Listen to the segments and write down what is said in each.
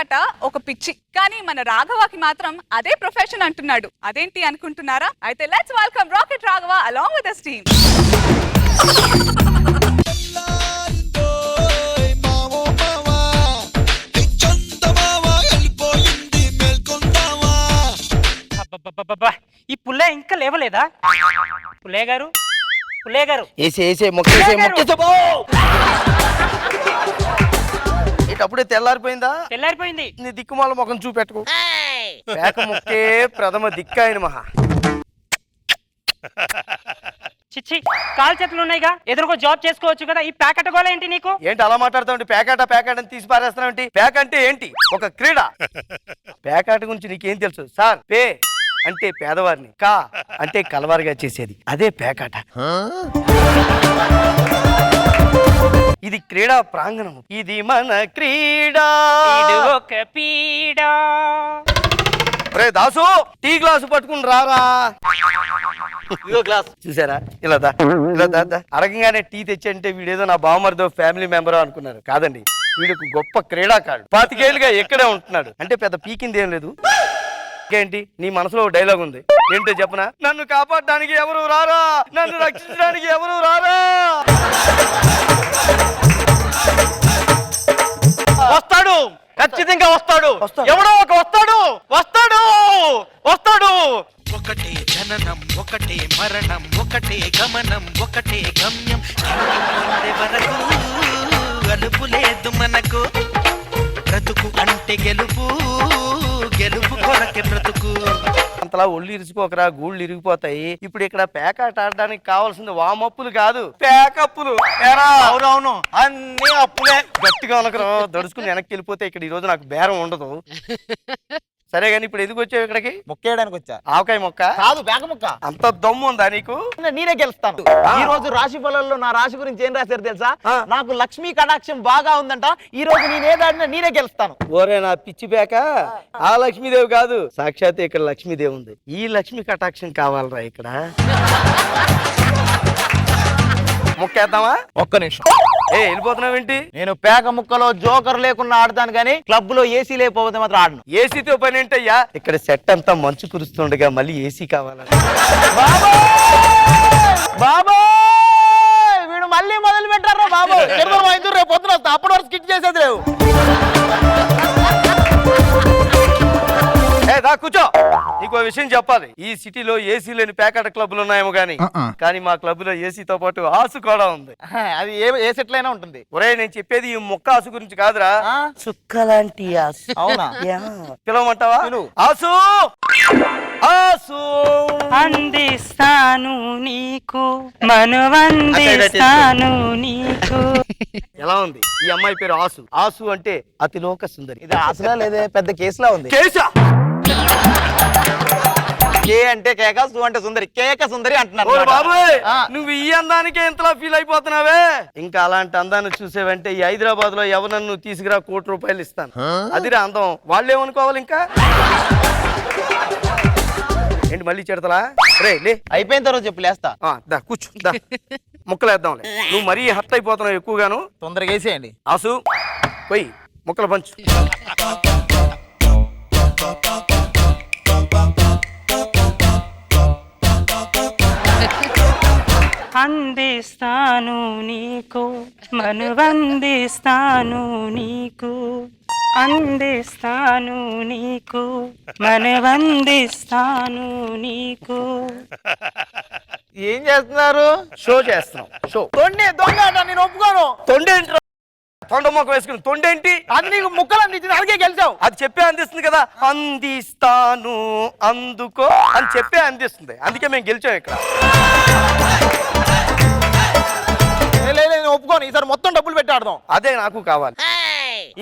పేకాట ఒక పిచ్చి, కానీ మన రాఘవకి మాత్రం అదే ప్రొఫెషన్ అంటున్నాడు. అదేంటి అనుకుంటున్నారా? అయితే let's welcome rocket Raghava along with his team. ఈ పుల్లే ఇంకా లేవలేదా? పుల్లే గారు, పుల్లే గారు, అప్పుడే తెల్లారిపోయిందా? తెల్లారిపోయింది. నీ దిక్కుమాల ముఖం చూపెట్టుకో. పేక ముక్కే ప్రథమ దిక్కాయన మహా. చిచ్చి, కాలు చేతులు ఉన్నాయిగా, ఎదురుకో జాబ్ చేసుకోవచ్చు కదా. ఈ ప్యాకెట్ గోల ఏంటి నీకు? ఏంటి అలా మాట్లాడుతావు? పేకాట పేకాట అని తీసి పారేస్తావు. పేక అంటే ఏంటి? ఒక క్రీడ. పేకాట గురించి నీకేం తెలుసు? సార్, పే అంటే పేదవారిని, కా అంటే కలవారిగా చేసేది, అదే పేకాట. ఇది క్రీడా ప్రాంగణం, ఇది మన క్రీడా, ఇది ఒక పీడా. రే దాసు, టీ గ్లాసు పట్టుకుని రారా. గ్లాస్ చూసారా? ఇలా అడగంగానే టీ తెచ్చంటే వీడేదో నా బావమరిదో ఫ్యామిలీ మెంబర్ అనుకున్నారు. కాదండి, వీడికి గొప్ప క్రీడాకారుడు. 25 ఏళ్ళుగా ఇక్కడే ఉంటున్నాడు. అంటే పెద్ద పీకింది ఏం లేదు. ఏంటి నీ మనసులో డైలాగ్ ఉంది, ఏంటో చెప్పనా? నన్ను కాపాడడానికి ఎవరు రారా, నన్ను రక్షించడానికి ఎవరు రారా. వస్తాడు, ఖచ్చితంగా వస్తాడు. ఎవడో ఒక వస్తాడు, వస్తాడు, వస్తాడు. ఒకటే జననం, ఒకటే మరణం, ఒకటే గమనం, ఒకటే గమ్యం. వరకు అలుపు లేదు మనకు. బ్రతుకు అంటే గెలుపు, గెలుపు కొరకే బ్రతుకు. అంతలా ఒళ్ళు ఇరుచుకోకరా, గూళ్ళు ఇరిగిపోతాయి. ఇప్పుడు ఇక్కడ పేకాట ఆడడానికి కావాల్సింది వామప్పులు కాదు, పేకప్పులు. అవునవును, అన్ని అప్పులే. గట్టిగా అనకరా, దడుచుకుని వెనక్కి వెళ్ళిపోతే ఇక్కడ ఈ రోజు నాకు బేరం ఉండదు. సరే గాని ఇప్పుడు ఎందుకు వచ్చావు ఇక్కడికి? మొక్కేయడానికి వచ్చా. ఆవకాయ మొక్క కాదు, పేక మొక్క. అంత దమ్ము ఉందా నీకు? నేనే గెలుస్తాను. ఈ రోజు రాశి ఫలాల్లో నా రాశి గురించి ఏం రాశారు తెలుసా? నాకు లక్ష్మీ కటాక్షం బాగా ఉందంట. ఈ రోజు నేనేదాడినా నేనే గెలుస్తాను. ఓరే నా పిచ్చి పేక, ఆ లక్ష్మీదేవి కాదు, సాక్షాత్ ఇక్కడ లక్ష్మీదేవి ఉంది. ఈ లక్ష్మీ కటాక్షం కావాలరా ఇక్కడ. మొక్కేద్దామా? ఒక్క నిమిషం. వెళ్ళిపోతున్నావేంటి? నేను పేక ముక్కలో జోకర్ లేకుండా ఆడతాను, కానీ క్లబ్ లో ఏసీ లేకపోతే మాత్రం ఆడను. ఏసీతో పని ఏంటయ్యా? ఇక్కడ సెట్ అంతా మంచు కురుస్తుండగా మళ్ళీ ఏసీ కావాలని. బాబా, వీడు మళ్ళీ మొదలు పెట్టారా బాబు? రేపు పొద్దున వస్తా, అప్పటి వరకు స్కిట్ చేసేది లేవు. కూర్చో, నీకు విషయం చెప్పాలి. ఈ సిటీలో ఏసీ లేని పేకాట క్లబ్లు ఉన్నాయేమో గానీ, కానీ మా క్లబ్ లో ఏసీతో పాటు ఆసు కూడా ఉంది. అది ఏ సెట్ అయినా ఉంటుంది. ఒరే, నేను చెప్పేది ఈ మొక్క ఆసు గురించి కాదురా, చుక్క లాంటి ఆసు. అవునా? పిలవమంటావా? ఆసు, ఆసు అందిస్తాను నీకు, మనువందిస్తాను నీకు. ఎలా ఉంది? ఈ అమ్మాయి పేరు ఆసు. ఆసు అంటే అతిలోక సుందరి. ఇది ఆసులా లేదే, పెద్ద కేసులా ఉంది. కేసా? కే అంటే కేక, సు అంటే సుందరి. కేక సుందరి అంటున్నారు. బాబోయ్, నువ్వు ఈ అందానికే ఇంతలా ఫీల్ అయిపోతున్నావే. ఇంకా అలాంటి అందాన్ని చూసేవంటే ఈ హైదరాబాద్ లో ఎవరన్నా తీసుకురా, ₹1,00,00,000 ఇస్తాను. అదిరా అందం. వాళ్ళేమనుకోవాలి ఇంకా? ఏంటి మళ్ళీ చెడతలా? రే లే, అయిపోయిన తర్వాత చెప్పు, లేస్తా. కూర్చో, ముక్కలు వేద్దాంలే. నువ్వు మరీ హర్ట్ అయిపోతున్నావు ఎక్కువగాను. తొందరగా వేసేయండి. ఆసు, పోయి ముక్కలు పంచు. అందిస్తాను నీకు, మనువందిస్తాను నీకు, అందిస్తాను నీకు, మనువందిస్తాను నీకు. ఏం చేస్తున్నారు? షో చేస్తున్నాం. షో. తొండి దొంగ అంట, నేను ఒప్పుకోను. తొండేంటి? తొండ మొక్క వేసుకుని తొండేంటి? అది నీకు ముక్కలు అందించింది, అందుకే గెలిచావు. అది చెప్పే అందిస్తుంది కదా. అందిస్తాను అందుకో అని చెప్పే అందిస్తుంది, అందుకే మేము గెలిచాం ఇక్కడ. నేను ఒప్పుకోను. ఈసారి మొత్తం డబ్బులు పెట్టి ఆడదాం. అదే నాకు కావాలి.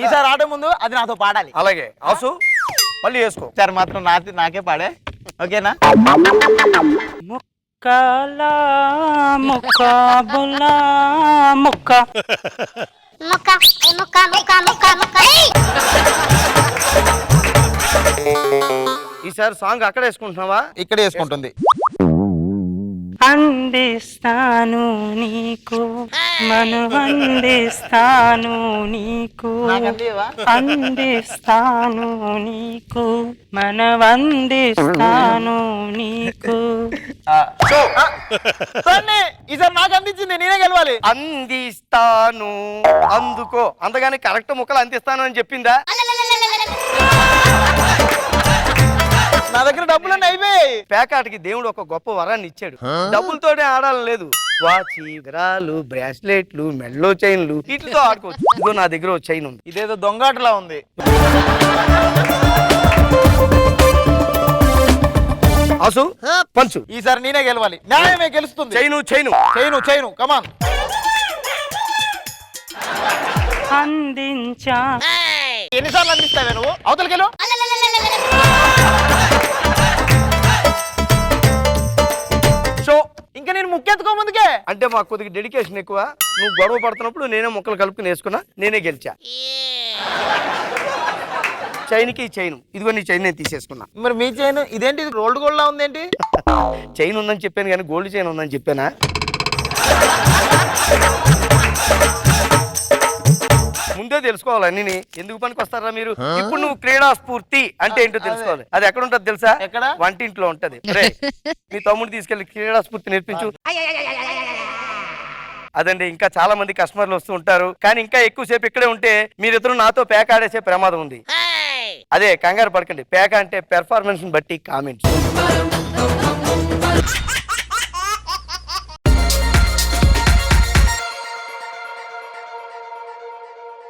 ఈసారి ఆడే ముందు అది నాతో పాడాలి. అలాగే ఆసు, మళ్ళీ వేసుకో. ఈసారి మాత్రం నాకే పాడే, ఓకేనా? ముక్కలా ముక్క బుల్లా ముక్క ముక్క ముక్క ముక్క ముక్క ముక్క. ఈసారి సాంగ్ అక్కడ వేసుకుంటున్నావా? ఇక్కడ వేసుకుంటుంది. అందిస్తాను నీకు అందిస్తాను నీకు అందిస్తాను నీకు అందిస్తాను నీకు. ఈసారి నాకు అందించింది నేనే గెలవాలి. అందిస్తాను అందుకో అంతగానే కరెక్ట్ ముక్కలు అందిస్తాను అని చెప్పిందా? నా దగ్గర డబ్బులన్నీ అయిపోయాయి. పేకాటకి దేవుడు ఒక గొప్ప వరాన్ని ఇచ్చాడు. డబ్బులతోనే ఆడాలని లేదు. వాచి విరాలు బ్రాస్లెట్లు మెడలో చైన్లు వీటితో ఆడుకోవచ్చు. ఇదో నా దగ్గర ఒక చైన్ ఉంది. ఇదేదో దొంగాటలా ఉంది. అసు పంచు. ఈసారి నేనే గెలవాలి. న్యాయమే గెలుస్తుంది. చైను చైను చైను కమాన్. అందించా. ఎన్నిసార్లు అందిస్తావే నువ్వు? అవతలకెళ్ళు. షో ఇంకా నేను ముక్కెత్తుకో ముందుకే. అంటే మాకు కొద్దిగా డెడికేషన్ ఎక్కువ. నువ్వు గొడవ పడుతున్నప్పుడు నేనే ముక్కలు కలుపుకుని వేసుకున్నా, నేనే గెలిచా. చైన్కి చైన్ ఇదిగో నీ చైన్ నేను తీసేసుకున్నా. మరి మీ చైన్ ఇదేంటి? రోల్డ్ గోల్డ్ లా ఉందేంటి? చైన్ ఉందని చెప్పాను కానీ గోల్డ్ చైన్ ఉందని చెప్పానా? ముందే తెలుసుకోవాలి అన్ని. ఎందుకు పనికి వస్తారా మీరు? ఇప్పుడు నువ్వు క్రీడా స్ఫూర్తి అంటే ఏంటో తెలుసుకోవాలి. అది ఎక్కడ ఉంటది తెలుసా? ఎక్కడ? వంటింట్లో ఉంటది. మీ తమ్ముడు తీసుకెళ్లి క్రీడా స్ఫూర్తి నేర్పించు. అదండి. ఇంకా చాలా మంది కస్టమర్లు వస్తూ ఉంటారు, కానీ ఇంకా ఎక్కువసేపు ఇక్కడే ఉంటే మీరిద్దరు నాతో పేక ఆడేసే ప్రమాదం ఉంది. అదే కంగారు పడకండి. పేక అంటే పెర్ఫార్మెన్స్ బట్టి కామెంట్స్.